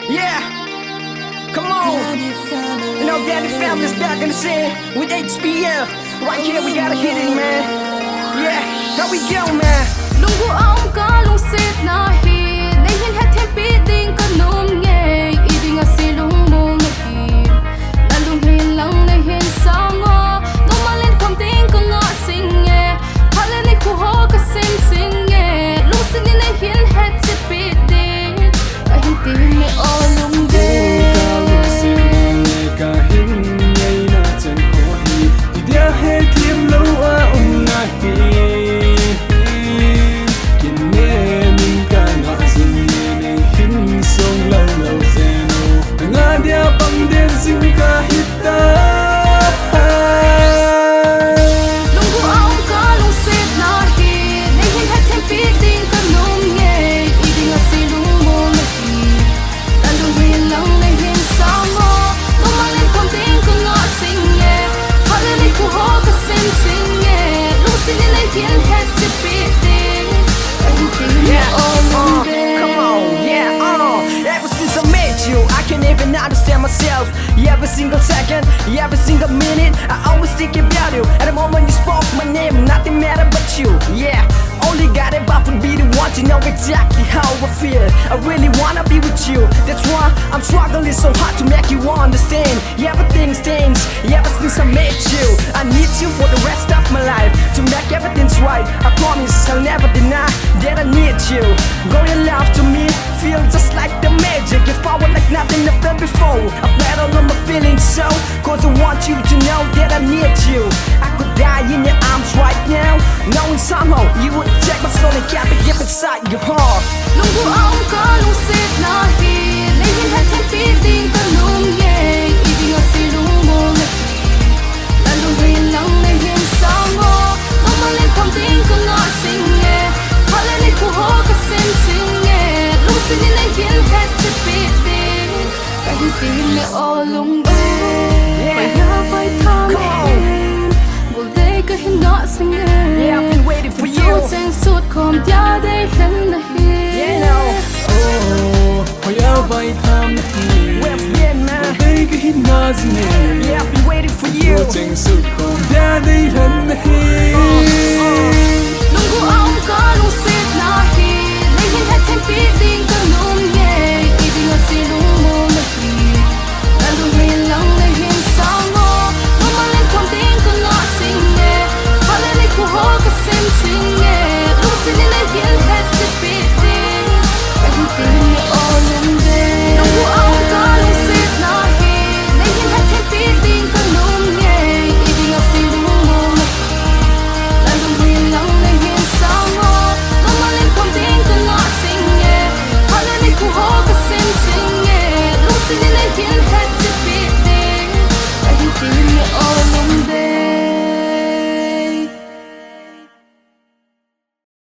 Yeah, come on. You know, Daddy Family's back in the scene with HBL. Right here, we gotta hit it, man. Yeah, here we go, man. Lungu aum ka lung sit na hi Nei hin het hem pi ding ka num nge I ding a silung mong na hi Na lung hin lang na hin sango No malin kwam ding ka nga sing nge Hale ni ku ho ka sing sing nge Lung sin ni na hin het si pi ding Ka hin ti me o lung de Ka lung sin ka hin ngay na chen ho hi I dia he kim lo a na hi dia pangden sing kahita Lungu aum ka lung sit na hi Nei hin het hem pi ding ka num nge I ding a silung mong na hi Na lung hin lang na hin sango No malin kwam ding ka nga sing nge Hale ni ku ho ka sing sing nge Lung sin ni na hin het si pi ding Ka hin ti me o lung de Come on, yeah, ever since I met you, I can't even understand myself. Every single second, every single minute, I always think about you. At the moment you spoke my name, nothing matter but you. Yeah, only got it but would be the one to know exactly how I feel. I really wanna be with you. That's why I'm struggling so hard to make you understand. Everything's changed, ever since I met you. I need you for the rest of my life to make everything's right. I promise I'll never deny that I need you. Girl, your love to me feel just like the magic. Give power like nothing I've felt before. I bet all of my feelings so, cause I want you to know that I need you. I could die in your arms right now, knowing somehow you would take my soul and keep it deep inside your heart. Lungu aum ka lung sit na hi Nei hin het hem pi ding ka num nge I ding a silung mong na hi Na lung hin lang na hin sango No malin kwam ding ka nga sing nge Hale ni ku ho ka sing sing nge Lung sin ni na hin het si pi ding Ka hin ti me o lung de Phải ya phải tham em Gul de ka hin nga sing nge Yeah, I've been waiting for you. Tao chang suốt khom tia de hen na hi You know, oh hoya vai tham hi where I've been, man. dei ka hin na zne Yeah, I've been waiting for you. cheng sut khom dia dei lan hi Lungu aum ka lung sit na hi Nei hin het hem pi ding ka num